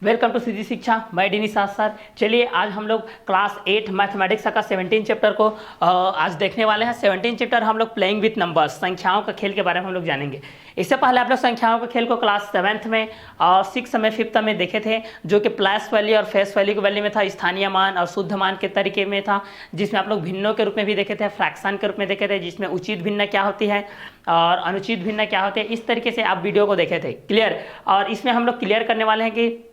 Welcome to सीधी शिक्षा। मैं D Nishad sir. चलिए आज हम लोग क्लास 8 मैथमेटिक्स का 17 चैप्टर को आज देखने वाले हैं। 17 चैप्टर हम लोग प्लेइंग विथ नंबर्स, संख्याओं का खेल के बारे में हम लोग जानेंगे। इससे पहले आप लोग संख्याओं के खेल को क्लास 7th में और 6th में 5th में देखे थे, जो कि प्लस वैल्यू और फेस वैल्यू के वैल्यू में था, स्थानीय मान और शुद्ध मान के तरीके में था, जिसमें आप लोग भिन्नों के रूप में भी देखे थे, फ्रैक्शन के रूप में देखे थे, जिसमें उचित भिन्न क्या होती है और अनुचित भिन्न क्या होती है। इस तरीके से आप वीडियो को देखे थे, क्लियर। और इसमें हम लोग क्लियर करने वाले हैं कि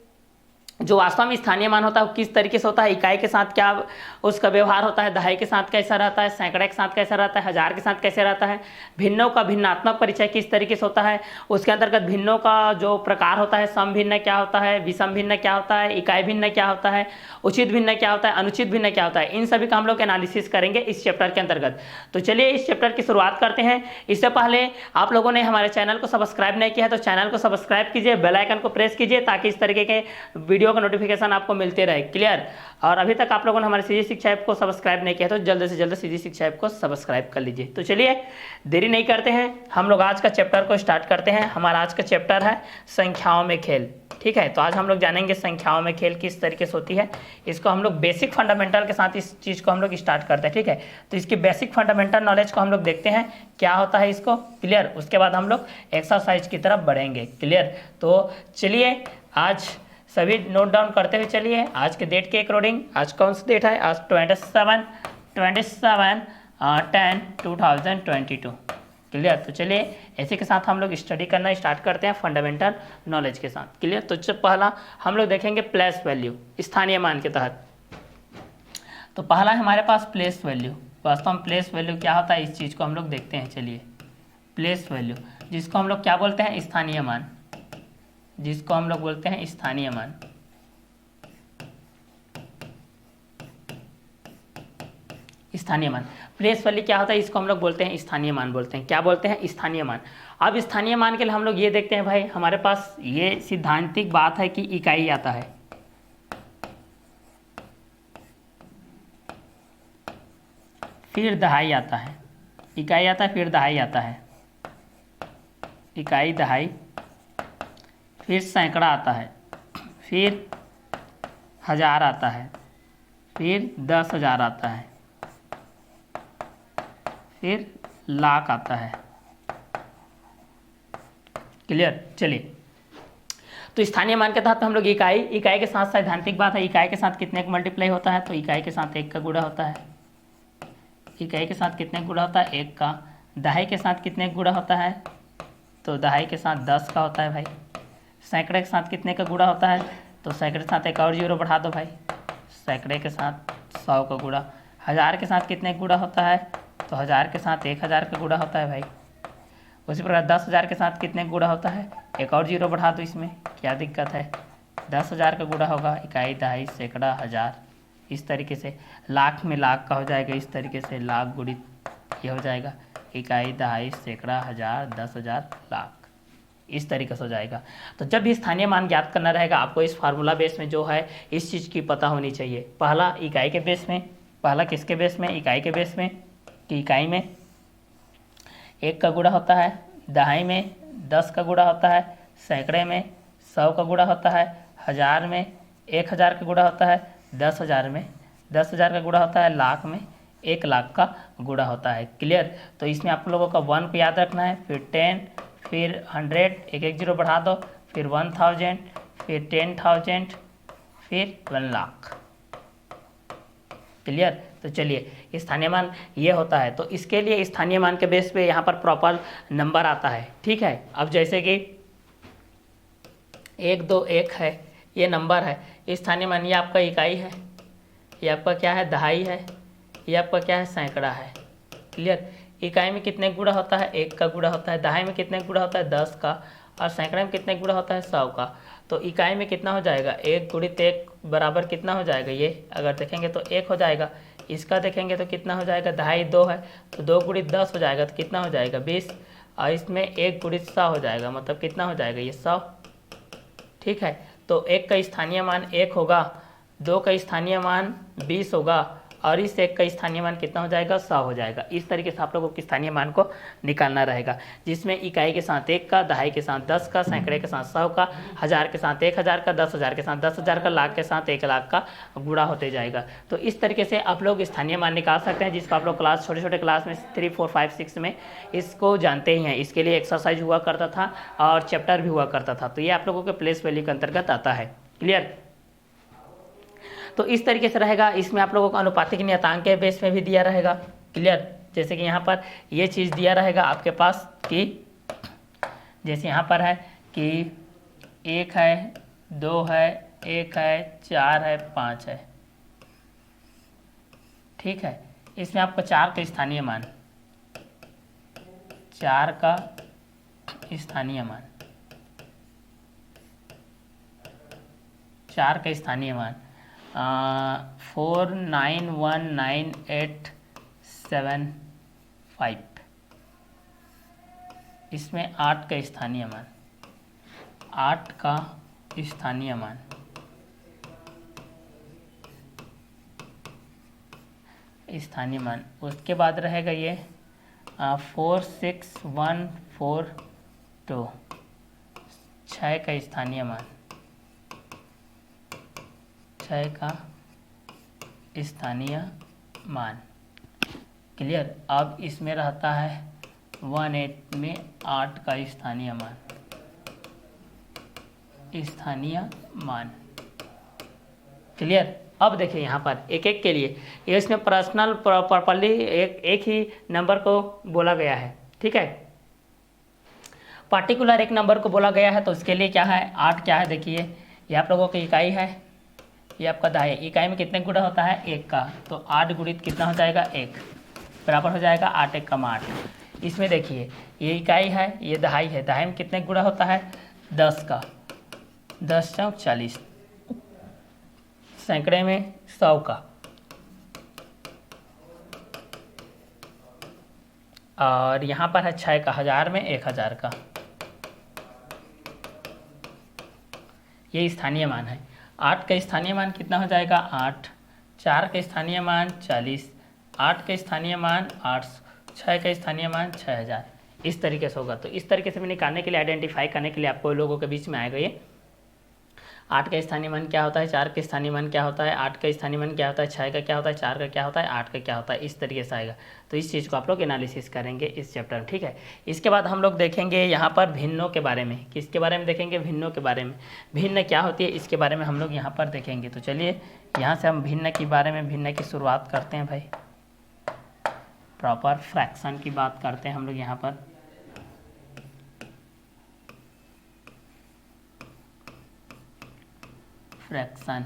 जो वास्तव में स्थानीय मान होता है वो किस तरीके से होता है, इकाई के साथ क्या उसका व्यवहार होता है, दहाई के साथ कैसा रहता है, सैकड़े के साथ कैसा रहता है, हजार के साथ कैसे रहता है, भिन्नों का भिन्नात्मक परिचय किस तरीके से होता है, उसके अंतर्गत भिन्नों का जो प्रकार होता है, सम भिन्न क्या होता है, विषम भिन्न क्या होता है, इकाई भिन्न क्या होता है, उचित भिन्न क्या होता है, अनुचित भिन्न क्या होता है, इन सभी का हम लोग एनालिसिस करेंगे इस चैप्टर के अंतर्गत। तो चलिए इस चैप्टर की शुरुआत करते हैं। इससे पहले आप लोगों ने हमारे चैनल को सब्सक्राइब नहीं किया है तो चैनल को सब्सक्राइब कीजिए, बेल आइकन को प्रेस कीजिए, ताकि इस तरीके के वीडियो का नोटिफिकेशन आपको मिलते रहे, क्लियर। और अभी तक आप लोगों ने हमारे सीधी शिक्षा ऐप को सब्सक्राइब नहीं किया तो जल्द से जल्द सीधी शिक्षा ऐप को सब्सक्राइब कर लीजिए। तो चलिए देरी नहीं करते हैं, हम लोग आज का चैप्टर को स्टार्ट करते हैं। हमारा आज का चैप्टर है संख्याओं में खेल, ठीक है। तो आज हम लोग जानेंगे संख्याओं में खेल किस तरीके से होती है। इसको हम लोग बेसिक फंडामेंटल के साथ इस चीज़ को हम लोग स्टार्ट करते हैं, ठीक है। तो इसकी बेसिक फंडामेंटल नॉलेज को हम लोग देखते हैं क्या होता है इसको, क्लियर। उसके बाद हम लोग एक्सरसाइज की तरफ बढ़ेंगे, क्लियर। तो चलिए आज सभी नोट डाउन करते हुए चलिए। आज के डेट के अकॉर्डिंग, आज कौन सी डेट है, आज 27/10/2022, क्लियर। तो चलिए ऐसे के साथ हम लोग स्टडी करना स्टार्ट करते हैं फंडामेंटल नॉलेज के साथ, क्लियर। तो जब पहला हम लोग देखेंगे प्लेस वैल्यू, स्थानीय मान के तहत। तो पहला है हमारे पास प्लेस वैल्यू। वास्तव में प्लेस वैल्यू क्या होता है इस चीज़ को हम लोग देखते हैं। चलिए प्लेस वैल्यू, जिसको हम लोग क्या बोलते हैं, स्थानीय मान, जिसको हम लोग बोलते हैं स्थानीय मान। स्थानीय मान, प्लेस वैल्यू क्या होता है, इसको हम लोग बोलते हैं स्थानीय मान, बोलते हैं क्या बोलते हैं, स्थानीय मान। अब स्थानीय मान के लिए हम लोग ये देखते हैं भाई, हमारे पास ये सिद्धांतिक बात है कि इकाई आता है, फिर दहाई आता है, इकाई आता है फिर दहाई आता है, इकाई दहाई, फिर सैकड़ा आता है, फिर हजार आता है, फिर 10,000 आता है, फिर लाख आता है, क्लियर। चलिए तो स्थानीय मान के तहत हम लोग इकाई के साथ सैद्धांतिक बात है, इकाई के साथ कितने का मल्टीप्लाई होता है, तो इकाई के साथ 1 का गुणा होता है, इकाई के साथ कितने का गुणा होता है, 1 का। दहाई के साथ कितने का गुणा होता है, तो दहाई के साथ 10 का होता है भाई। सैकड़े के साथ कितने का गुणा होता है, तो सैकड़े के साथ एक और जीरो बढ़ा दो भाई, सैकड़े के साथ 100 का गुणा। हज़ार के साथ कितने का गुणा होता है, तो हज़ार के साथ 1000 का गुणा होता है भाई। उसी प्रकार 10,000 के साथ कितने का गुणा होता है, एक और जीरो बढ़ा दो, इसमें क्या दिक्कत है, 10,000 का गुणा होगा, इकाई दहाई सैकड़ा हज़ार, इस तरीके से। लाख में लाख का हो जाएगा, इस तरीके से लाख गुणित ये हो जाएगा, इकाई दहाई सैकड़ा हज़ार 10,000 लाख, इस तरीके से हो जाएगा। तो जब भी स्थानीय मान ज्ञात करना रहेगा आपको इस फार्मूला बेस में जो है इस चीज़ की पता होनी चाहिए। पहला इकाई के बेस में, पहला किसके बेस में, इकाई के बेस में, कि इकाई में 1 का गुणा होता है, दहाई में 10 का गुणा होता है, सैकड़े में 100 का गुणा होता है, हज़ार में 1000 का गुणा होता है, 10,000 में 10,000 का गुणा होता है, लाख में 1 लाख का गुणा होता है, क्लियर। तो इसमें आप लोगों का 1 को याद रखना है, फिर 10, फिर 100, एक जीरो बढ़ा दो, फिर 1000, फिर 10,000, फिर 1 लाख, क्लियर। तो चलिए स्थानीय मान ये होता है। तो इसके लिए स्थानीय मान के बेस पे यहाँ पर प्रॉपर नंबर आता है, ठीक है। अब जैसे कि 1 2 1 है, ये नंबर है, स्थानीय मान ये आपका इकाई है, ये आपका क्या है, दहाई है, ये आपका क्या है, सैकड़ा है, क्लियर। इकाई में कितने गुणा होता है, 1 का गुणा होता है, दहाई में कितने गुणा होता है, 10 का, और सैकड़े में कितने गुणा होता है, 100 का। तो इकाई में कितना हो जाएगा, 1 गुणित 1 बराबर कितना हो जाएगा, ये अगर देखेंगे तो 1 हो जाएगा। इसका देखेंगे तो कितना हो जाएगा, दहाई 2 है तो 2 गुणित 10 हो जाएगा, तो कितना हो जाएगा, 20। और इसमें 1 गुणित 100 हो जाएगा, मतलब कितना हो जाएगा, ये 100, ठीक है। तो 1 का स्थानीय मान 1 होगा, 2 का स्थानीय मान 20 होगा, और इस एक का स्थानीय मान कितना हो जाएगा, 100 हो जाएगा। इस तरीके से आप लोगों को स्थानीय मान को निकालना रहेगा, जिसमें इकाई के साथ 1 का, दहाई के साथ 10 का, सैकड़े के साथ 100 का, हज़ार के साथ 1000 का, 10,000 के साथ 10,000 का, लाख के साथ 1 लाख का गुणा होते जाएगा। तो इस तरीके से आप लोग स्थानीय मान निकाल सकते हैं, जिसको आप लोग क्लास छोटे छोटे क्लास में 3, 4, 5, 6 में इसको जानते ही हैं। इसके लिए एक्सरसाइज हुआ करता था और चैप्टर भी हुआ करता था। तो ये आप लोगों के प्लेस वैल्यू के अंतर्गत आता है। क्लियर? तो इस तरीके से रहेगा। इसमें आप लोगों को अनुपातिक नियतांक के बेस में भी दिया रहेगा। क्लियर? जैसे कि यहाँ पर ये चीज़ दिया रहेगा आपके पास कि जैसे यहाँ पर है कि 1 है, 2 है, 1 है, 4 है, 5 है। ठीक है, इसमें आपको 4 का स्थानीय मान, 4 का स्थानीय मान, 4 का स्थानीय मान 4919,875। इसमें 8 का स्थानीय मान, 8 का स्थानीय मान, स्थानीय मान। उसके बाद रहेगा ये 46142, 6 का स्थानीय मान, 6 का स्थानीय मान। क्लियर? अब इसमें रहता है 18 में 8 का स्थानीय मान, स्थानीय मान। क्लियर? अब देखिए यहाँ पर एक एक के लिए ये इसमें पर्सनल प्रॉपर्ली एक ही नंबर को बोला गया है। ठीक है, पार्टिकुलर एक नंबर को बोला गया है। तो उसके लिए क्या है, 8 क्या है, देखिए ये आप लोगों की इकाई है, ये आपका दहाई। इकाई में कितने गुणा होता है, 1 का। तो 8 गुणित कितना हो जाएगा, 1 बराबर हो जाएगा 8 1 कम 8। इसमें देखिए ये इकाई है, ये दहाई है। दहाई में कितने गुणा होता है, 10 का, 10 चौक 40। सैकड़े में 100 का, और यहाँ पर है 6 का, 1000 में 1000 का। ये स्थानीय मान है। 8 का स्थानीय मान कितना हो जाएगा, 8। 4 का स्थानीय मान 40, 8 का स्थानीय मान 800, 6 का स्थानीय मान 6000। इस तरीके से होगा। तो इस तरीके से भी निकालने के लिए, आइडेंटिफाई करने के लिए आपको लोगों के बीच में आएगा ये 8 का स्थानीय मान क्या होता है, 4 का स्थानीय मान क्या होता है, 8 का स्थानीय मान क्या होता है, 6 का क्या होता है, 4 का क्या होता है, 8 का क्या होता है। इस तरीके से आएगा। तो इस चीज़ को आप लोग एनालिसिस करेंगे इस चैप्टर में। ठीक है, इसके बाद हम लोग देखेंगे यहाँ पर भिन्नों के बारे में। किसके बारे में देखेंगे, भिन्नों के बारे में। भिन्न क्या होती है इसके बारे में हम लोग यहाँ पर देखेंगे। तो चलिए यहाँ से हम भिन्न के बारे में, भिन्न की शुरुआत करते हैं भाई। प्रॉपर फ्रैक्शन की बात करते हैं हम लोग यहाँ पर। फ्रैक्शन,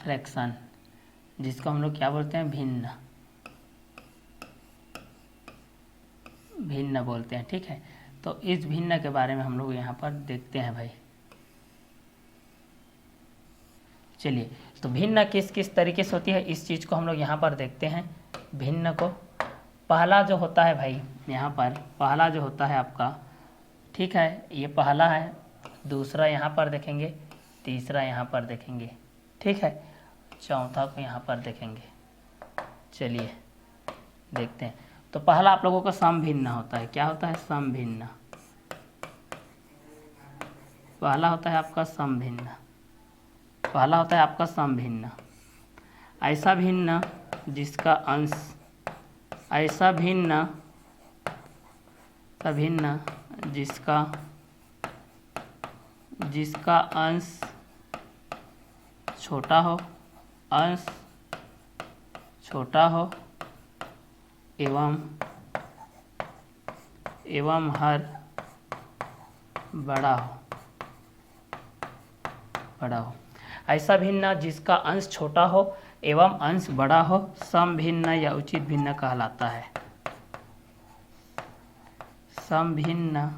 फ्रैक्शन जिसको हम लोग क्या बोलते हैं, भिन्न, भिन्न बोलते हैं। ठीक है, तो इस भिन्न के बारे में हम लोग यहाँ पर देखते हैं भाई। चलिए, तो भिन्न किस किस तरीके से होती है इस चीज़ को हम लोग यहाँ पर देखते हैं। भिन्न को पहला जो होता है भाई, यहाँ पर पहला जो होता है आपका, ठीक है, ये पहला है, दूसरा यहाँ पर देखेंगे, तीसरा यहाँ पर देखेंगे। ठीक है, चौथा को यहाँ पर देखेंगे। चलिए देखते हैं। तो पहला आप लोगों का समभिन्न होता है। क्या होता है, समभिन्न। पहला होता है आपका समभिन्न, पहला होता है आपका समभिन्न। ऐसा भिन्न जिसका अंश, ऐसा भिन्न, भिन्न जिसका अंश छोटा हो, अंश छोटा हो एवं हर बड़ा हो, बड़ा हो। ऐसा भिन्न जिसका अंश छोटा हो एवं अंश बड़ा हो समभिन्न या उचित भिन्न कहलाता है। समभिन्न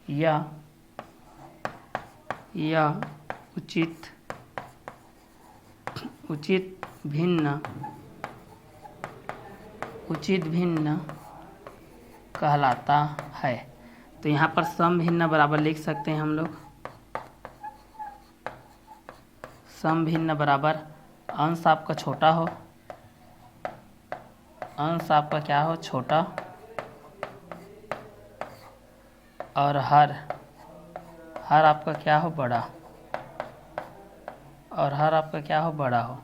या उचित भिन्न, उचित भिन्न कहलाता है। तो यहाँ पर समभिन्न बराबर लिख सकते हैं हम लोग, सम भिन्न बराबर अंश आपका छोटा हो, अंश आपका क्या हो, छोटा, और हर आपका क्या हो, बड़ा, और हर आपका क्या हो, बड़ा हो।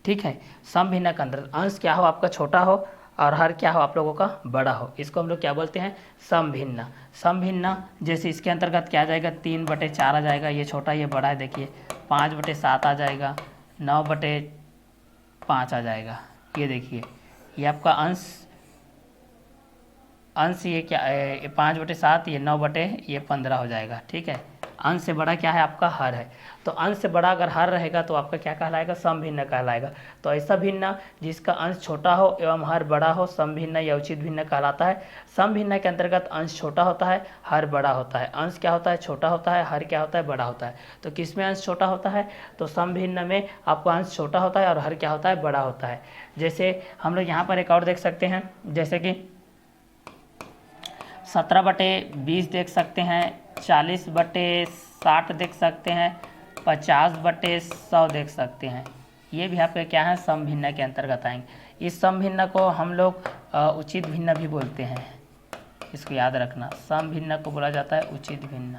ठीक है, सम भिन्न के अंदर अंश क्या हो आपका, छोटा हो, और हर क्या हो आप लोगों का, बड़ा हो। इसको हम लोग क्या बोलते हैं, सम भिन्न। सम भिन्न जैसे इसके अंतर्गत क्या आ जाएगा, 3/4 आ जाएगा, ये छोटा ये बड़ा है, देखिए 5/7 आ जाएगा, 9/5 आ जाएगा। ये देखिए ये आपका अंश ये क्या 5/7, ये 9/15 हो जाएगा। ठीक है, अंश से बड़ा क्या है आपका, हर है। तो अंश से बड़ा अगर हर रहेगा तो आपका क्या कहलाएगा, सम भिन्न कहलाएगा। तो ऐसा भिन्न जिसका अंश छोटा हो एवं हर बड़ा हो, सम भिन्न या उचित भिन्न कहलाता है। सम भिन्न के अंतर्गत अंश छोटा होता है, हर बड़ा होता है। अंश क्या होता है, छोटा होता है, हर क्या होता है, बड़ा होता है। तो किस में अंश छोटा होता है, तो सम भिन्न में आपका अंश छोटा होता है और हर क्या होता है, बड़ा होता है। जैसे हम लोग यहाँ पर एक और देख सकते हैं, जैसे कि 17/20 देख सकते हैं, 40/60 देख सकते हैं, 50/100 देख सकते हैं। ये भी आपके क्या है, सम भिन्न के अंतर्गत आएंगे। इस सम भिन्न को हम लोग उचित भिन्न भी बोलते हैं, इसको याद रखना। सम भिन्न को बोला जाता है उचित भिन्न,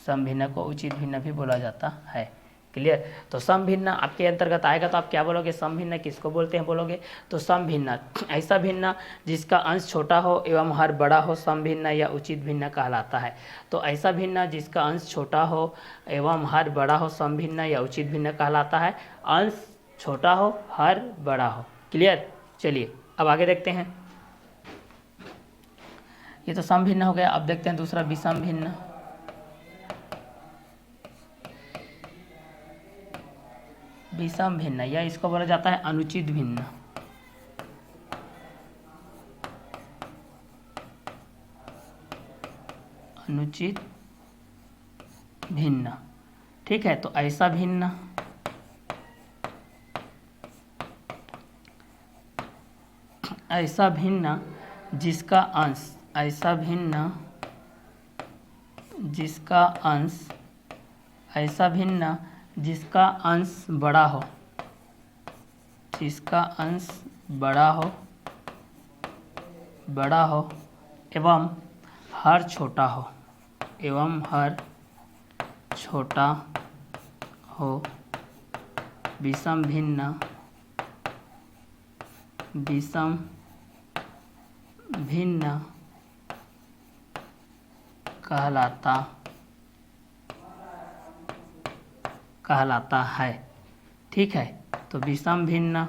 सम भिन्न को उचित भिन्न भी बोला जाता है। क्लियर। तो सम भिन्न आपके अंतर्गत आएगा तो आप क्या बोलोगे, सम भिन्न किसको बोलते हैं बोलोगे, तो सम भिन्न ऐसा भिन्न जिसका अंश छोटा हो एवं हर बड़ा हो, सम भिन्न या उचित भिन्न कहलाता है। तो ऐसा भिन्न जिसका अंश छोटा हो एवं हर बड़ा हो, सम भिन्न या उचित भिन्न कहलाता है। अंश छोटा हो, हर बड़ा हो। क्लियर। चलिए अब आगे देखते हैं। ये तो सम भिन्न हो गया। अब देखते हैं दूसरा विषम भिन्न। विषम भिन्न या इसको बोला जाता है अनुचित भिन्न। अनुचित भिन्न। ठीक है, तो ऐसा भिन्न जिसका अंश, ऐसा भिन्न जिसका अंश, ऐसा भिन्न जिसका अंश बड़ा हो, जिसका अंश बड़ा हो एवं हर छोटा हो, एवं हर छोटा हो, विषम भिन्न कहलाता है। ठीक है, तो विषम भिन्न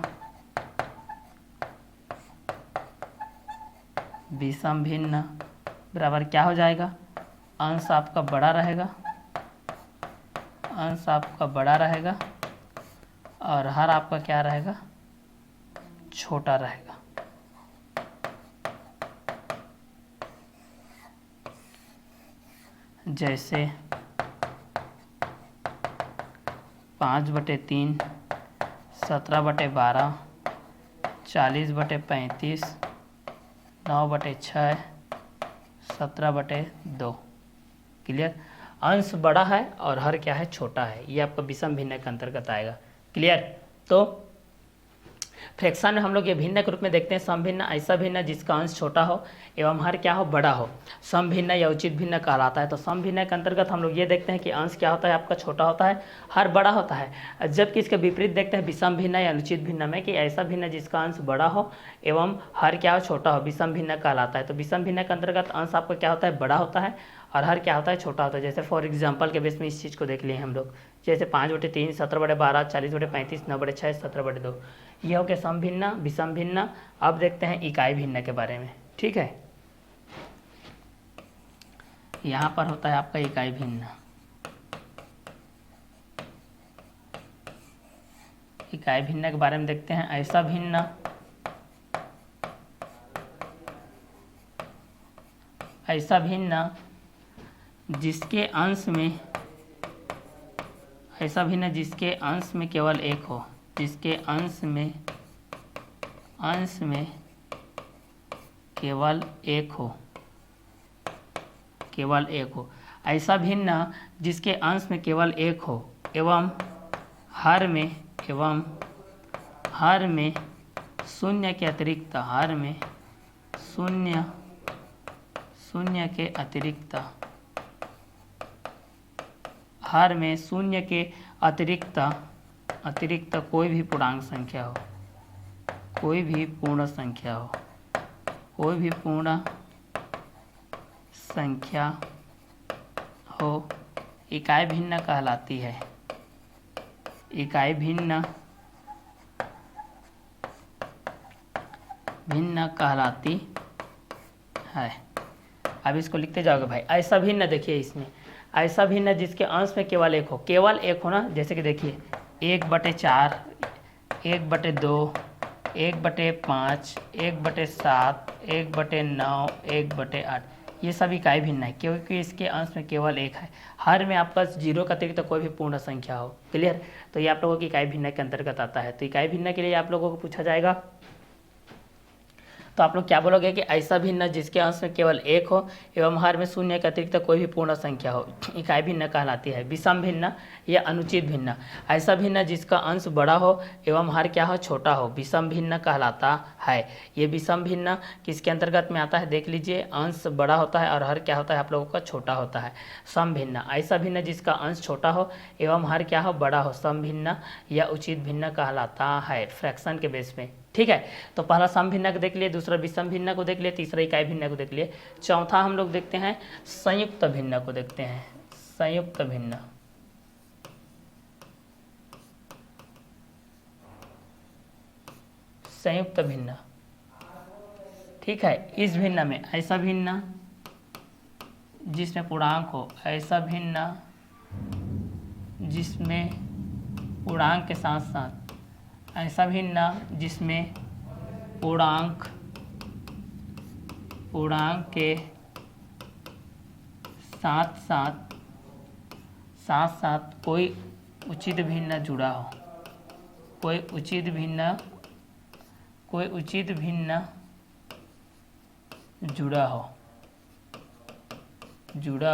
बराबर क्या हो जाएगा, अंश आपका बड़ा रहेगा, अंश आपका बड़ा रहेगा और हर आपका क्या रहेगा, छोटा रहेगा। जैसे 5/3, 17/12, 40/35, 9/6, 17/2। क्लियर। अंश बड़ा है और हर क्या है, छोटा है। ये आपका विषम भिन्न के अंतर्गत आएगा। क्लियर। तो फ्रैक्शन में हम लोग ये भिन्न के रूप में देखते हैं। सम भिन्न ऐसा भिन्न जिसका अंश छोटा हो एवं हर क्या हो, बड़ा हो, सम भिन्न या उचित भिन्न कहलाता है। तो सम भिन्न के अंतर्गत हम लोग ये देखते हैं कि अंश क्या होता है आपका, छोटा होता है, हर बड़ा होता है। जबकि इसके विपरीत देखते हैं विषम भिन्न या अनुचित भिन्न में, कि ऐसा भिन्न जिसका अंश बड़ा हो एवं हर क्या हो, छोटा हो, विषम भिन्न कहलाता है। तो विषम भिन्न के अंतर्गत अंश आपका क्या होता है, बड़ा होता है और हर क्या होता है, छोटा होता है। जैसे फॉर एग्जाम्पल के बेस में इस चीज़ को देख लिए हम लोग, जैसे 5/3, 17/12, 40/35, 9/6, 17/2। ये हो गया सम भिन्न, विषम भिन्न। अब देखते हैं इकाई भिन्न के बारे में। ठीक है, यहाँ पर होता है आपका इकाई भिन्न। इकाई भिन्न के बारे में देखते हैं। ऐसा भिन्न जिसके अंश में, ऐसा भिन्न जिसके अंश में केवल एक हो, जिसके अंश में केवल एक हो, ऐसा भिन्न जिसके अंश में केवल एक हो एवं हर में शून्य के अतिरिक्त शून्य के अतिरिक्त कोई भी पूर्णांक संख्या हो, कोई भी पूर्ण संख्या हो इकाई भिन्न कहलाती है। इकाई भिन्न कहलाती है। अब इसको लिखते जाओगे भाई। ऐसा भिन्न देखिए, इसमें ऐसा भिन्न जिसके अंश में केवल एक हो ना, जैसे कि देखिए 1/4, 1/2, 1/5, 1/7, 1/9, 1/8, ये सब इकाई भिन्न है क्योंकि इसके अंश में केवल एक है। हर में आपका 0 का अतिरिक्त कोई भी पूर्ण संख्या हो। क्लियर? तो ये आप लोगों की इकाई भिन्न के अंतर्गत आता है। तो इकाई भिन्न के लिए आप लोगों को पूछा जाएगा, तो आप लोग क्या बोलोगे कि ऐसा भिन्न जिसके अंश में केवल एक हो एवं हर में शून्य के अतिरिक्त कोई भी पूर्ण संख्या हो इकाई भिन्न कहलाती है। विषम भिन्न या अनुचित भिन्न, ऐसा भिन्न जिसका अंश बड़ा हो एवं हर क्या हो, छोटा हो, विषम भिन्न कहलाता है। ये विषम भिन्न किसके अंतर्गत में आता है, देख लीजिए। अंश बड़ा होता है और हर क्या होता है आप लोगों का, छोटा होता है। सम भिन्न, ऐसा भिन्न जिसका अंश छोटा हो एवं हर क्या हो, बड़ा हो, सम भिन्न या उचित भिन्न कहलाता है, फ्रैक्शन के बेस में। ठीक है, तो पहला सम भिन्न को देख लिए, दूसरा विषम भिन्न को देख लिए, तीसरा इकाई भिन्न को देख लिए। चौथा हम लोग देखते हैं संयुक्त भिन्न को देखते हैं। संयुक्त भिन्न, संयुक्त भिन्न, ठीक है। इस भिन्न में ऐसा भिन्न जिसमें पूर्णांक हो, ऐसा भिन्न जिसमें पूर्णांक के साथ साथ, ऐसा भिन्न जिसमें पूर्णांक के साथ कोई उचित भिन्न जुड़ा हो, कोई उचित भिन्न जुड़ा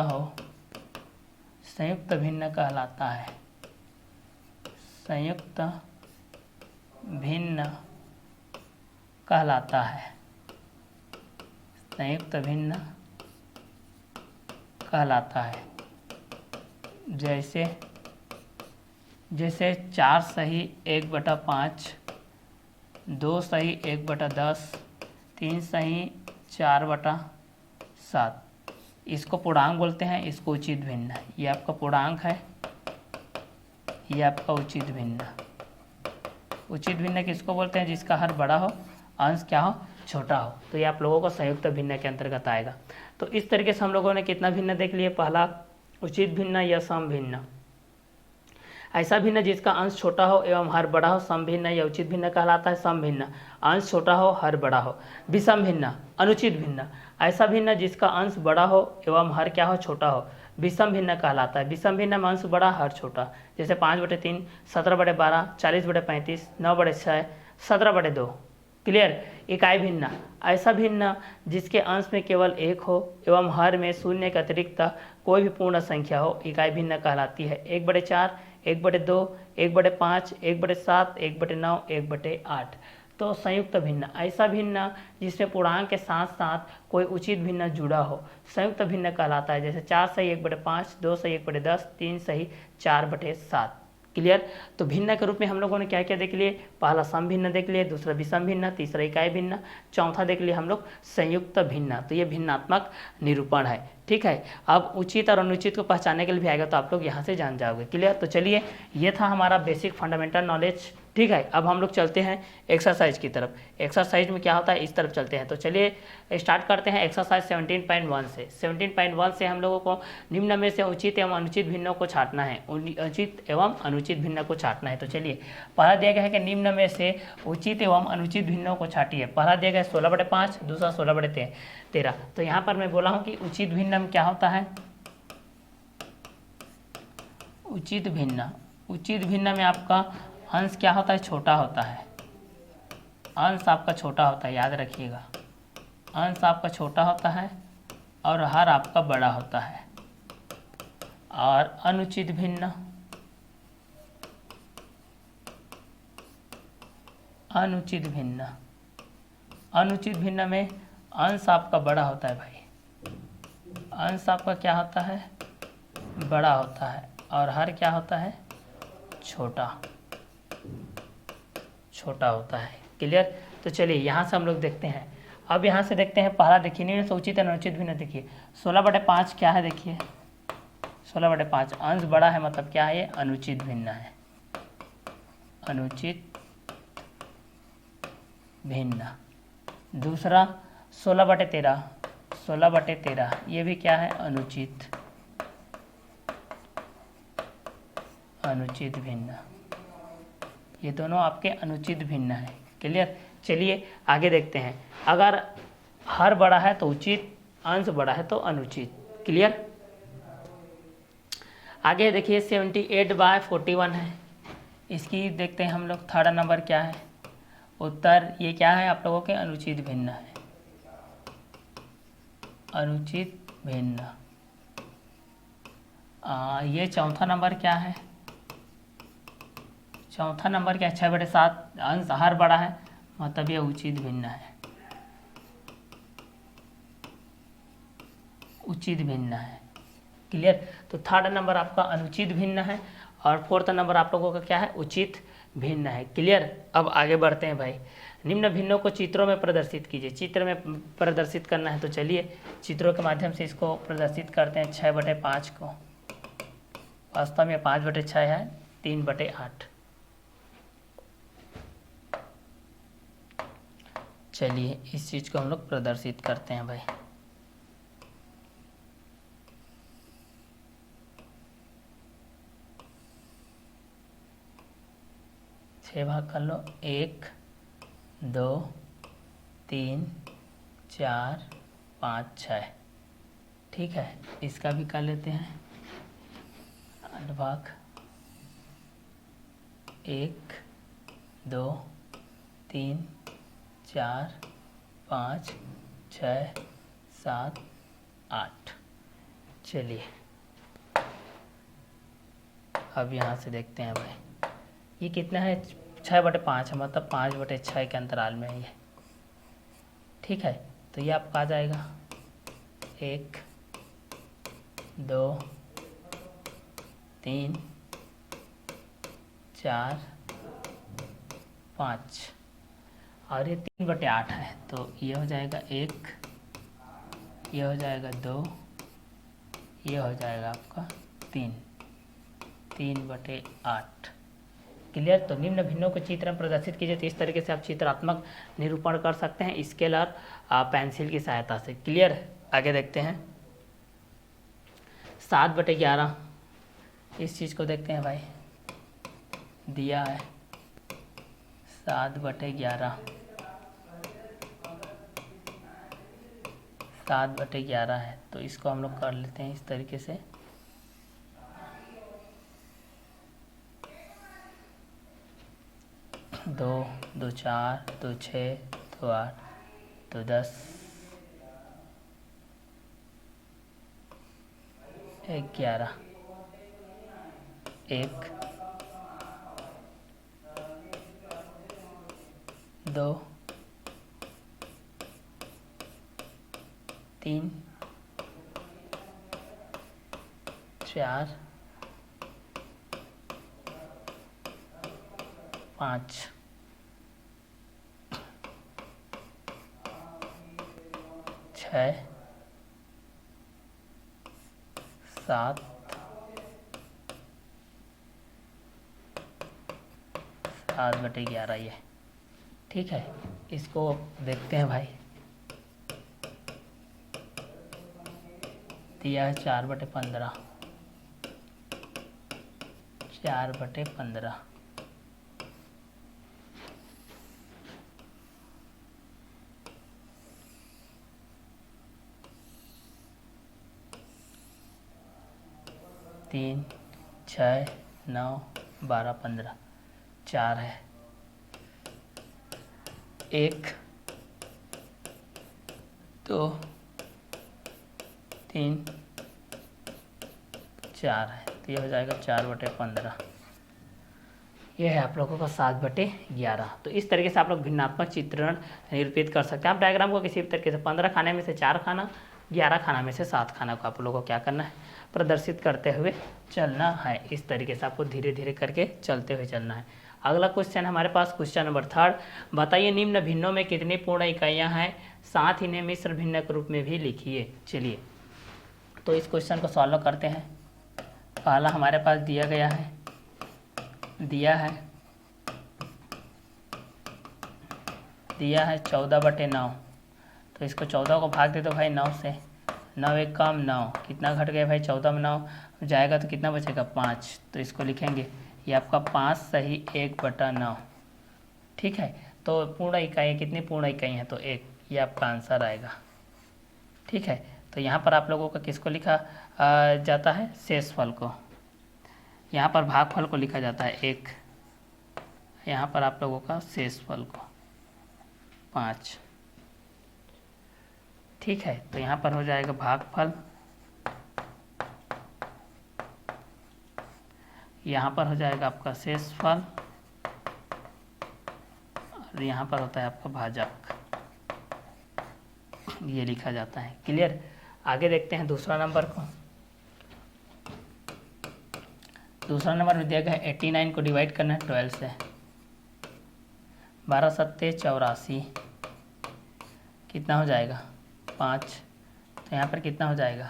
हो संयुक्त भिन्न कहलाता है। संयुक्त भिन्न कहलाता है। संयुक्त भिन्न कहलाता है। जैसे 4 सही 1/5, 2 सही 1/10, 3 सही 4/7, इसको पूर्णांक बोलते हैं, इसको उचित भिन्न। ये आपका पूर्णांक है, ये आपका उचित भिन्न। उचित भिन्न किसको बोलते हैं, जिसका हर बड़ा हो, अंश क्या हो, छोटा हो। तो ये आप लोगों को संयुक्त भिन्न के अंतर्गत आएगा। तो इस तरीके से हम लोगों ने कितना भिन्न देख लिए, पहला उचित भिन्न या सम भिन्न। ऐसा भिन्न जिसका अंश छोटा हो एवं हर बड़ा हो, सम भिन्न या उचित भिन्न कहलाता है। सम भिन्न, अंश छोटा हो हर बड़ा हो। विषम भिन्न, अनुचित भिन्न, ऐसा भिन्न जिसका अंश बड़ा हो एवं हर क्या हो, छोटा हो, विषम भिन्न कहलाता है। विषम भिन्न में अंश बड़ा हर छोटा, जैसे 5/3, 17/12, 40/35, 9/6, 17/2। क्लियर? इकाई भिन्न, ऐसा भिन्न जिसके अंश में केवल एक हो एवं हर में शून्य के अतिरिक्त कोई भी पूर्ण संख्या हो इकाई भिन्न कहलाती है। 1/4, 1/2, 1/5, 1/7, 1/9, 1/8। तो संयुक्त भिन्न, ऐसा भिन्न जिसमें पूर्णांक के साथ साथ कोई उचित भिन्न जुड़ा हो संयुक्त भिन्न कहलाता है। जैसे 4 सही 1/5, 2 सही 1/10, 3 सही 4/7। क्लियर? तो भिन्न के रूप में हम लोगों ने क्या क्या देख लिए, पहला सम भिन्न देख लिए, दूसरा विषम भिन्न, तीसरा इकाई भिन्न, चौथा देख लिए हम लोग संयुक्त भिन्न। तो ये भिन्नात्मक निरूपण है। ठीक है, अब उचित और अनुचित को पहचानने के लिए भी आएगा, तो आप लोग यहाँ से जान जाओगे। क्लियर? तो चलिए, ये था हमारा बेसिक फंडामेंटल नॉलेज। ठीक है, अब हम लोग चलते हैं एक्सरसाइज की तरफ। एक्सरसाइज में क्या होता है, इस तरफ चलते हैं। तो चलिए स्टार्ट करते हैं एक्सरसाइज 17.1 से। 17.1 से हम लोगों को निम्न में से उचित एवं अनुचित भिन्नों को छांटना है। उचित एवं अनुचित भिन्न को छांटना है। तो चलिए, पहला दिया गया है कि निम्न में से उचित एवं अनुचित भिन्नों को छांटिए। पहला दिया गया है 16/5, दूसरा 16/13। तो यहाँ पर मैं बोला हूँ कि उचित भिन्न में क्या होता है, उचित भिन्न। उचित भिन्न में आपका अंश क्या होता है, छोटा होता है। अंश आपका छोटा होता है, याद रखिएगा। अंश आपका छोटा होता है और हर आपका बड़ा होता है। और अनुचित भिन्न, अनुचित भिन्न, अनुचित भिन्न में अंश आपका बड़ा होता है भाई, अंश आपका क्या होता है, बड़ा होता है, और हर क्या होता है, छोटा, छोटा होता है। क्लियर। तो चलिए यहाँ से हम लोग देखते हैं। अब यहाँ से देखते हैं, पहला देखिए निम्न से उचित अनुचित भिन्न। देखिए 16/5 क्या है, देखिए 16/5 अंश बड़ा है, मतलब क्या है, ये अनुचित भिन्न है, अनुचित भिन्न। दूसरा 16/13, 16/13 ये भी क्या है, अनुचित, अनुचित भिन्न। ये दोनों आपके अनुचित भिन्न है। क्लियर। चलिए आगे देखते हैं। अगर हर बड़ा है तो उचित, अंश बड़ा है तो अनुचित। क्लियर। आगे देखिए 78/41 है, इसकी देखते हैं हम लोग। थर्ड नंबर क्या है, उत्तर ये क्या है आप लोगों के, अनुचित भिन्न है, अनुचित भिन्न। ये चौथा नंबर क्या है, चौथा नंबर क्या है, 6/7 अंश हर बड़ा है, मतलब ये उचित भिन्न है, उचित भिन्न है। क्लियर। तो थर्ड नंबर आपका अनुचित भिन्न है और फोर्थ नंबर आप लोगों का क्या है, उचित भिन्न है। क्लियर। अब आगे बढ़ते हैं भाई। निम्न भिन्नों को चित्रों में प्रदर्शित कीजिए। चित्र में प्रदर्शित करना है तो चलिए चित्रों के माध्यम से इसको प्रदर्शित करते हैं। 6/5 को, वास्तव में 5/6 है, 3/8। चलिए इस चीज़ को हम लोग प्रदर्शित करते हैं भाई। छः भाग कर लो, 1 2 3 4 5 6। ठीक है, इसका भी कर लेते हैं 8 भाग, 1 2 3 4 5 6 7 8। चलिए अब यहाँ से देखते हैं भाई, ये कितना है, 6/5 है, मतलब 5/6 के अंतराल में है ये। ठीक है, तो ये आपका आ जाएगा 1 2 3 4 5 और ये 3/8 है, तो ये हो जाएगा 1, ये हो जाएगा 2, ये हो जाएगा आपका 3/8। क्लियर। तो निम्न भिन्नों को चित्र में प्रदर्शित कीजिए। तो इस तरीके से आप चित्रात्मक निरूपण कर सकते हैं स्केल और पेंसिल की सहायता से। क्लियर। आगे देखते हैं 7/11, इस चीज़ को देखते हैं भाई, दिया है 7/11, 7/11 है, तो इसको हम लोग कर लेते हैं इस तरीके से। 2 2 4 2 6 2 8 2 10 11 1 2 3 4 5 6 7 7/11 ये। ठीक है, इसको देखते हैं भाई, दिया है 4/15, 4/15, तीन 6 9 12 15, 4 है, 1 2 3 4 है, तो ये हो जाएगा 4/15। ये है आप लोगों का 7/11। तो इस तरीके से आप लोग भिन्नात्मक चित्रण निरूपित कर सकते हैं। आप डायग्राम को किसी भी तरीके से 15 खाने में से 4 खाना, 11 खाना में से 7 खाना को आप लोगों को क्या करना है, प्रदर्शित करते हुए चलना है। इस तरीके से आपको धीरे धीरे करके चलते हुए चलना है। अगला क्वेश्चन हमारे पास क्वेश्चन नंबर 3, बताइए निम्न भिन्नों में कितनी पूर्ण इकाइयाँ हैं, साथ ही इन्हें मिश्र भिन्न के रूप में भी लिखिए। चलिए तो इस क्वेश्चन को सॉल्व करते हैं। पहला हमारे पास दिया है 14/9। तो इसको 14 को भाग दे दो भाई 9 से, 9 एक कम 9, कितना घट गया भाई 14 में 9 जाएगा तो कितना बचेगा 5। तो इसको लिखेंगे ये आपका 5 सही 1/9। ठीक है, तो पूर्ण इकाई कितनी पूर्ण इकाई है, तो 1, ये आपका आंसर आएगा। ठीक है, तो यहाँ पर आप लोगों का किसको लिखा जाता है, शेषफल को। यहाँ पर भागफल को लिखा जाता है 1, यहाँ पर आप लोगों का शेषफल को 5। ठीक है, तो यहाँ पर हो जाएगा भागफल, यहाँ पर हो जाएगा आपका शेषफल, और यहाँ पर होता है आपका भाजक, ये लिखा जाता है। क्लियर। आगे देखते हैं दूसरा नंबर को। दूसरा नंबर में दिया गया है 89 को डिवाइड करना है 12 से। 12 सत्ते 84, कितना हो जाएगा 5। तो यहाँ पर कितना हो जाएगा,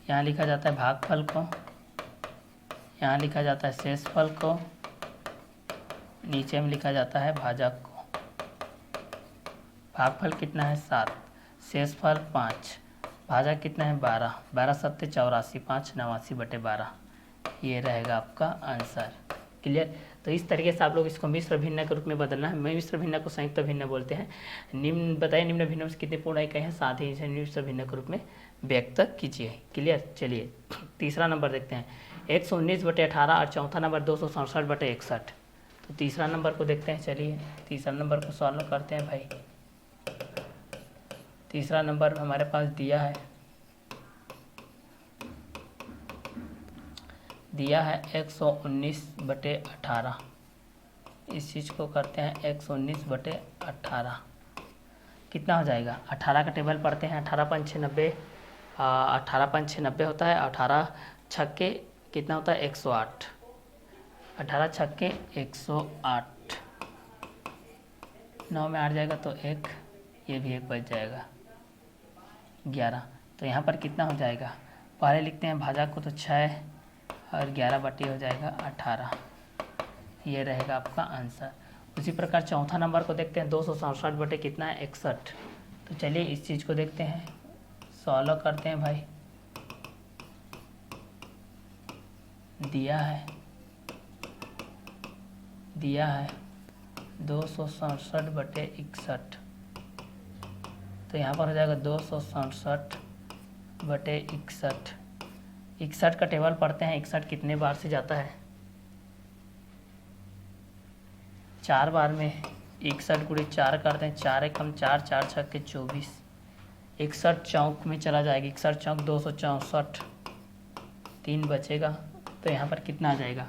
यहाँ लिखा जाता है भागफल को, यहाँ लिखा जाता है शेषफल को, नीचे में लिखा जाता है भाजक को। भागफल कितना है 7, शेषफल 5, भाजक कितना है 12, 12 सत्ते 84, 5 89/12, ये रहेगा आपका आंसर। क्लियर। तो इस तरीके से आप लोग इसको मिश्र भिन्न के रूप में बदलना है। मिश्र भिन्न को संयुक्त भिन्न बोलते हैं। बताइए निम्न भिन्नों से कितनी पूर्ण इकाई है, साथ ही इसे मिश्र भिन्न के रूप में व्यक्त कीजिए। क्लियर। चलिए तीसरा नंबर देखते हैं 119/18 और चौथा नंबर 267/61। तो तीसरा नंबर को देखते हैं। चलिए तीसरा नंबर को सॉल्व करते हैं भाई। तीसरा नंबर हमारे पास दिया है 119/18। इस चीज़ को करते हैं 119/18, कितना हो जाएगा, 18 का टेबल पढ़ते हैं। 18 × 6 90, 18 × 6 90 होता है। 18 छक्के कितना होता है 108, 18 छक्के 108, 9 में 8 जाएगा तो 1, ये भी 1 बच जाएगा 11। तो यहाँ पर कितना हो जाएगा, पहले लिखते हैं भाजक को तो 6 और 11 बटी हो जाएगा 18, ये रहेगा आपका आंसर। उसी प्रकार चौथा नंबर को देखते हैं 267 बटे कितना है 61। तो चलिए इस चीज़ को देखते हैं, सॉल्व करते हैं भाई। दिया है 267 बटे 61। तो यहाँ पर हो जाएगा 267 बटे 61। 61 का टेबल पढ़ते हैं। 61 कितने बार से जाता है, 4 बार में। 61 × 4 करते हैं, 4 एकम 4, 4 छक्के 24, 61 चौक में चला जाएगा। 61 चौक 264, 3 बचेगा। तो यहाँ पर कितना आ जाएगा,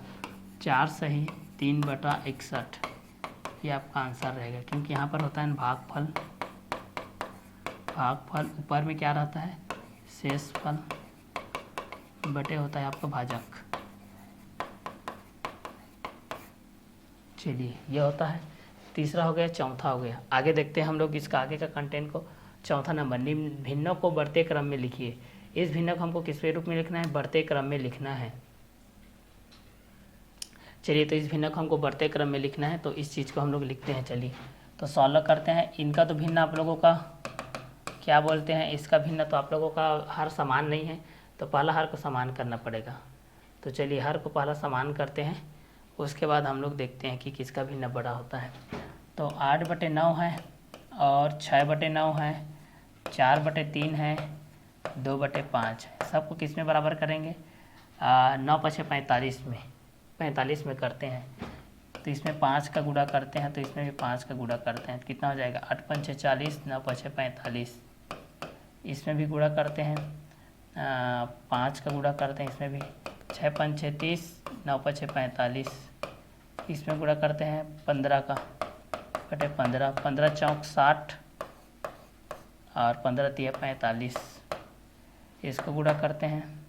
4 सही 3/61, ये आपका आंसर रहेगा। क्योंकि यहाँ पर होता है भागफल, भागफल ऊपर में क्या रहता है शेषफल, बटे होता है आपका भाजक। चलिए ये होता है तीसरा हो गया, चौथा हो गया। आगे देखते हैं हम लोग इसका आगे का कंटेंट को। चौथा नंबर, निम्न भिन्नों को बढ़ते क्रम में लिखिए। इस भिन्न को हमको किस रूप में लिखना है, बढ़ते क्रम में लिखना है। चलिए तो इस भिन्न को हमको बढ़ते क्रम में लिखना है, तो इस चीज़ को हम लोग लिखते हैं। चलिए तो सॉल्व करते हैं। इनका तो भिन्न आप लोगों का क्या बोलते हैं, इसका भिन्न तो आप लोगों का हर समान नहीं है, तो पहला हर को समान करना पड़ेगा। तो चलिए हर को पहला समान करते हैं, उसके बाद हम लोग देखते हैं कि किसका भिन्न बड़ा होता है। तो 8/9 है और 6/9 है, 4/3 है, 2/5 है। सबको किस में बराबर करेंगे, 9 × 5 45 में करते हैं। तो इसमें 5 का गुणा करते हैं, तो इसमें भी 5 का गुणा करते हैं। तो कितना हो जाएगा 8 × 5 = 40, 9 × 5 = 45। इसमें भी गुणा करते हैं, 5 का गुणा करते हैं, इसमें भी 6 6 5 6 30, 9 5 6 45, इसमें गुणा करते हैं 15 का बटे 15, 15 चौक 60 और 15 तिया 45, इसको गुणा करते हैं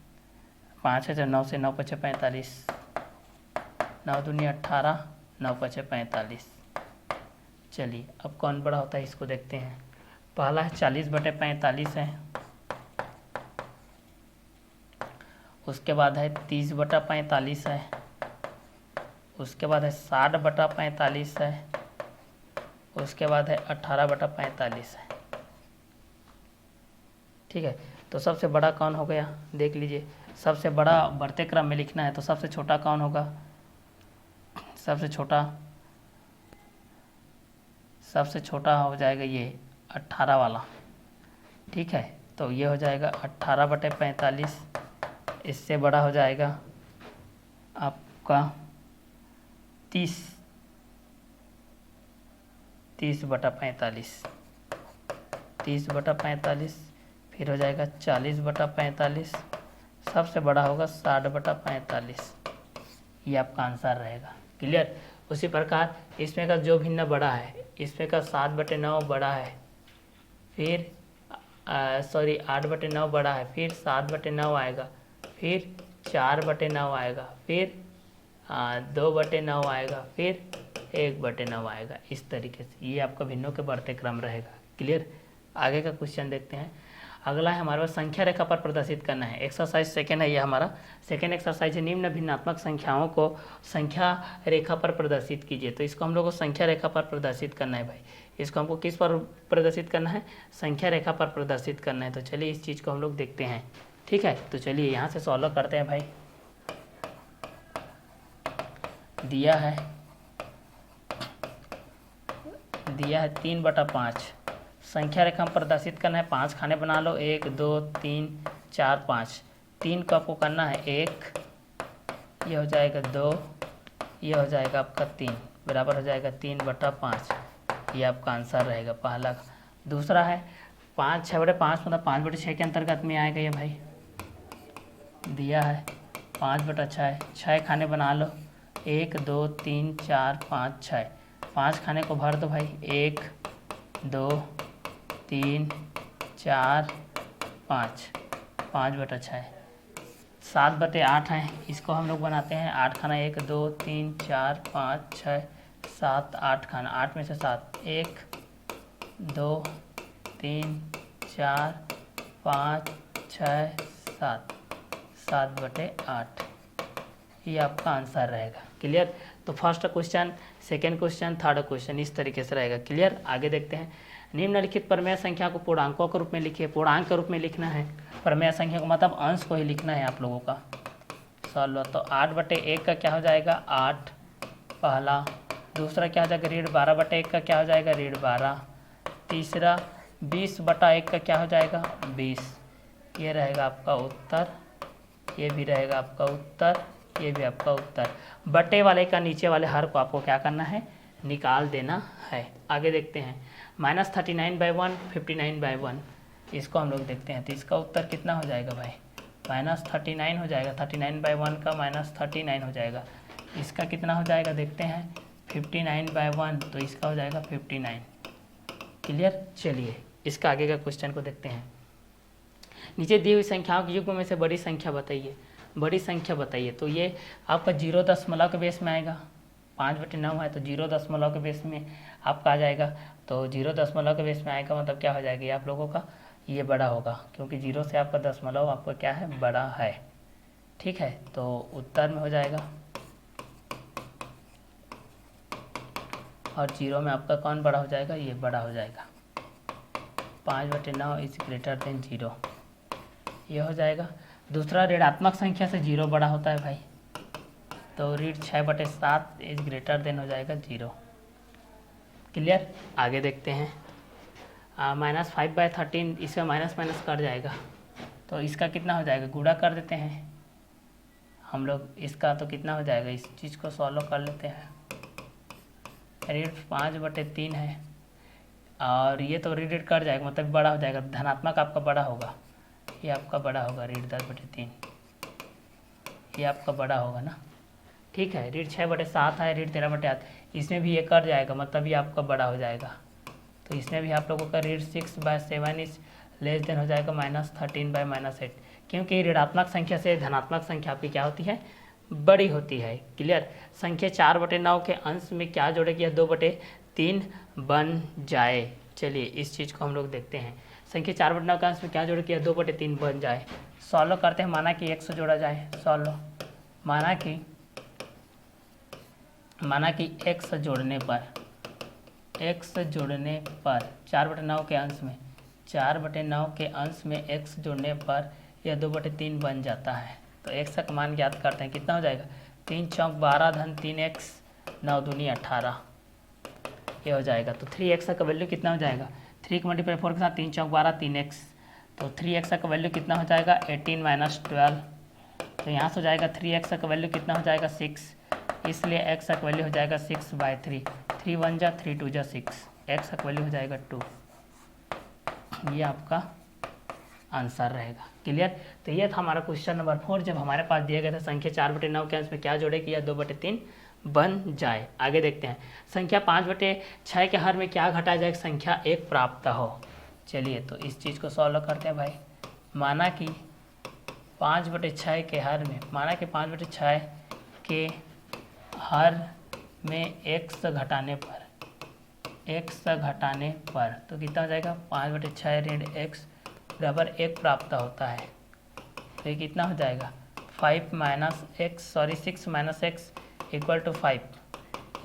5 है 9 से 9 5 45, 9 दूनी 18, 9 5 45। चलिए अब कौन बड़ा होता है इसको देखते हैं। पहला है 40 बटे 45 है, उसके बाद है 30 बटा 45 है, उसके बाद है 60 बटा 45 है, उसके बाद है 18 बटा 45 है। ठीक है, तो सबसे बड़ा कौन हो गया देख लीजिए। सबसे बड़ा बढ़ते क्रम में लिखना है तो सबसे छोटा कौन होगा, सबसे छोटा हो जाएगा ये 18 वाला। ठीक है, तो ये हो जाएगा 18 बटे 45, इससे बड़ा हो जाएगा आपका 30 बटा 45, 30 बटा 45, फिर हो जाएगा 40 बटा 45, सबसे बड़ा होगा 60 बटा 45। ये आपका आंसर रहेगा। क्लियर। उसी प्रकार इसमें का जो भिन्न बड़ा है, इसमें का 7 बटे 9 बड़ा है, फिर 8 बटे 9 बड़ा है, फिर 7 बटे 9 आएगा, फिर 4 बटे 9 आएगा, फिर 2 बटे 9 आएगा, फिर 1 बटे 9 आएगा। इस तरीके से ये आपका भिन्नों के बढ़ते क्रम रहेगा। क्लियर। आगे का क्वेश्चन देखते हैं। अगला है हमारे पास संख्या रेखा पर प्रदर्शित करना है। एक्सरसाइज सेकेंड है, ये हमारा सेकेंड एक्सरसाइज है। निम्न भिन्नात्मक संख्याओं को संख्या रेखा पर प्रदर्शित कीजिए। तो इसको हम लोग को संख्या रेखा पर प्रदर्शित करना है भाई। इसको हमको किस पर प्रदर्शित करना है, संख्या रेखा पर प्रदर्शित करना है। तो चलिए इस चीज़ को हम लोग देखते हैं। ठीक है, तो चलिए यहाँ से सॉल्व करते हैं भाई। दिया है 3/5 संख्या रेखा में प्रदर्शित करना है। 5 खाने बना लो, 1 2 3 4 5। 3 को आपको करना है 1, ये हो जाएगा 2, ये हो जाएगा आपका 3, बराबर हो जाएगा 3/5। ये आपका आंसर रहेगा पहला का। दूसरा है 5 6 बटे 5 मतलब 5/6 के अंतर्गत में आएगा ये भाई। दिया है 5/6, 6 खाने बना लो, 1 2 3 4 5 6। 5 खाने को भर दो भाई, 1 2 3 4 5, 5/6। 7/8 है, इसको हम लोग बनाते हैं 8 खाना, 1 2 3 4 5 6 7 8 खाना, 8 में से 7, 1 2 3 4 5 6 7, 7/8। ये आपका आंसर रहेगा। क्लियर। तो first question, second question, third question इस तरीके से रहेगा। क्लियर। आगे देखते हैं। निम्नलिखित परमेय संख्या को पूर्णांकों के रूप में लिखिए। पूर्णांक के रूप में लिखना है परमेय संख्या को, मतलब अंश को ही लिखना है आप लोगों का। सॉल्व। तो 8/1 का क्या हो जाएगा 8 पहला। दूसरा क्या हो जाएगा 12/1 का क्या हो जाएगा 12। तीसरा 20/1 का क्या हो जाएगा 20। ये रहेगा आपका उत्तर, ये भी रहेगा आपका उत्तर, ये भी आपका उत्तर। बटे वाले का नीचे वाले हर को आपको क्या करना है, निकाल देना है। आगे देखते हैं। -39/1 59/1, इसको हम लोग देखते हैं। तो इसका उत्तर कितना हो जाएगा भाई, -39 हो जाएगा। 39/1 का -39 हो जाएगा। इसका कितना हो जाएगा देखते हैं 59/1, तो इसका हो जाएगा 59। क्लियर। चलिए इसका आगे का क्वेश्चन को देखते हैं। नीचे दी हुई संख्याओं के युग्म में से बड़ी संख्या बताइए। बड़ी संख्या बताइए। तो ये आपका 0 के बेस में आएगा। 5/9 है तो 0 के बेस में आपका आ जाएगा। तो 0 के बेस में आएगा मतलब क्या हो जाएगा, ये आप लोगों का ये बड़ा होगा, क्योंकि 0 से आपका दशमलव आपका क्या है, बड़ा है। ठीक है, तो उत्तर में हो जाएगा। और 0 में आपका कौन बड़ा हो जाएगा, ये बड़ा हो जाएगा। 5/9 इज ग्रेटर देन 0, ये हो जाएगा। दूसरा ऋणात्मक संख्या से 0 बड़ा होता है भाई। तो ऋण 6/7 इज ग्रेटर देन हो जाएगा 0। क्लियर। आगे देखते हैं। -5/13, इसमें माइनस माइनस कट जाएगा तो इसका कितना हो जाएगा, गुणा कर देते हैं हम लोग। इसका तो कितना हो जाएगा, इस चीज़ को सॉल्व कर लेते हैं। ऋण 5/3 है और ये तो ऋण कट जाएगा मतलब बड़ा हो जाएगा। धनात्मक आपका बड़ा होगा, ये आपका बड़ा होगा ऋण 10/3, ये आपका बड़ा होगा ना, ठीक है। ऋण 6/7 है, ऋण 13/8, इसमें भी ये कट जाएगा, मतलब ये आपका बड़ा हो जाएगा। तो इसमें भी आप लोगों का ऋण 6/7 इज लेस देन हो जाएगा -13/-8, क्योंकि ऋणात्मक संख्या से धनात्मक संख्या आपकी क्या होती है, बड़ी होती है। क्लियर। संख्या 4/9 के अंश में क्या जोड़ेगी, 2/3 बन जाए। चलिए इस चीज़ को हम लोग देखते हैं। संख्या 4/9 के अंश में क्या जोड़ेगी, 2/3 बन जाए। सॉल्व करते हैं। माना कि 100 जोड़ा जाए। सॉल्व माना कि x जोड़ने पर 4/9 के अंश में 4/9 के अंश में x जोड़ने पर यह 2/3 बन जाता है। तो x का मान याद करते हैं, कितना हो जाएगा, 3 चौक 12 धन 3x 9 दूनी 18, ये हो जाएगा। तो 3x का वैल्यू कितना हो जाएगा, 3 के मल्टीप्लाई 4 के साथ 3 चौक 12 3x, तो 3x का वैल्यू कितना हो जाएगा, 18 - 12। तो यहाँ से हो जाएगा 3x का वैल्यू कितना हो जाएगा, 6, इसलिए x का वैल्यू हो जाएगा 6/3। 3 1 जा 3 2 जा 6, x का वैल्यू हो जाएगा 2। ये आपका आंसर रहेगा। क्लियर। तो ये था हमारा क्वेश्चन नंबर 4, जब हमारे पास दिया गया था संख्या 4/9 के अंश में क्या जोड़े कि यह 2/3 बन जाए। आगे देखते हैं। संख्या 5/6 के हर में क्या घटाया जाए, संख्या 1 प्राप्त हो। चलिए तो इस चीज़ को सॉल्व करते हैं भाई। माना कि 5/6 के हर में, माना कि 5/6 के हर में x घटाने पर तो कितना हो जाएगा, 5/6 ऋण x बराबर 1 प्राप्त होता है। तो ये कितना हो जाएगा, 6 - x = 5,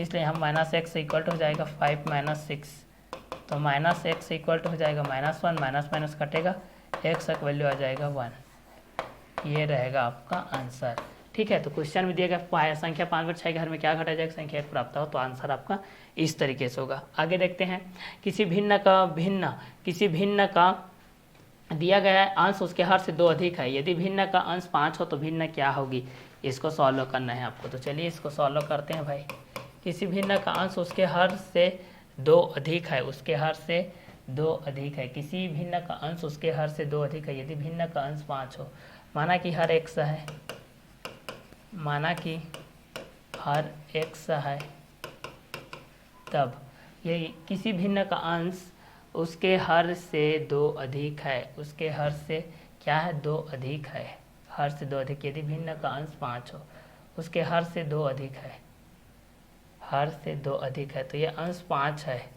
इसलिए हम -x इक्वल हो जाएगा 5 - 6। तो -x इक्वल हो जाएगा -1, माइनस कटेगा, x का वैल्यू आ जाएगा 1। ये रहेगा आपका आंसर। ठीक है। तो क्वेश्चन में दिया गया संख्या 5/6 के हर में क्या घटाया जाएगा, संख्या 1 प्राप्त हो, तो आंसर आपका इस तरीके से होगा। आगे देखते हैं। किसी भिन्न का दिया गया है अंश उसके हर से 2 अधिक है। यदि भिन्न का अंश 5 हो तो भिन्न क्या होगी, इसको सॉल्व करना है आपको। तो चलिए इसको सॉल्व करते हैं भाई। किसी भिन्न का अंश उसके हर से 2 अधिक है, उसके हर से 2 अधिक है। किसी भिन्न का अंश उसके हर से 2 अधिक है। यदि भिन्न का अंश 5 हो, माना कि हर x है, तब ये किसी भिन्न का अंश उसके हर से 2 अधिक है। उसके हर से क्या है, 2 अधिक है, हर से 2 अधिक। यदि भिन्न का अंश 5 हो, उसके हर से 2 अधिक है, हर से 2 अधिक है, तो ये अंश 5 है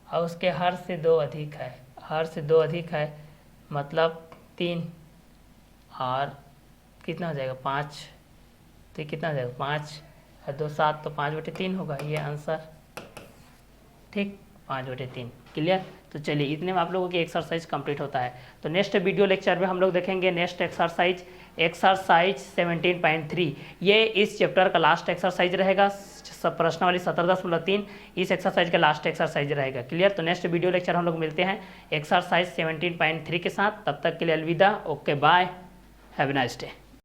और उसके हर से 2 अधिक है, हर से 2 अधिक है मतलब 3, और कितना हो जाएगा 5, तो कितना हो जाएगा 5 और 2 7, तो 5/3 होगा ये आंसर। ठीक, 5/3। क्लियर। तो चलिए इतने में आप लोगों की एक्सरसाइज कंप्लीट होता है। तो नेक्स्ट वीडियो लेक्चर में हम लोग देखेंगे नेक्स्ट एक्सरसाइज 17.3। ये इस चैप्टर का लास्ट एक्सरसाइज रहेगा। प्रश्नावली 17.3 इस एक्सरसाइज का लास्ट एक्सरसाइज रहेगा। क्लियर। तो नेक्स्ट वीडियो लेक्चर हम लोग मिलते हैं एक्सरसाइज 17.3 के साथ। तब तक के लिए अलविदा। Okay bye, have a nice day.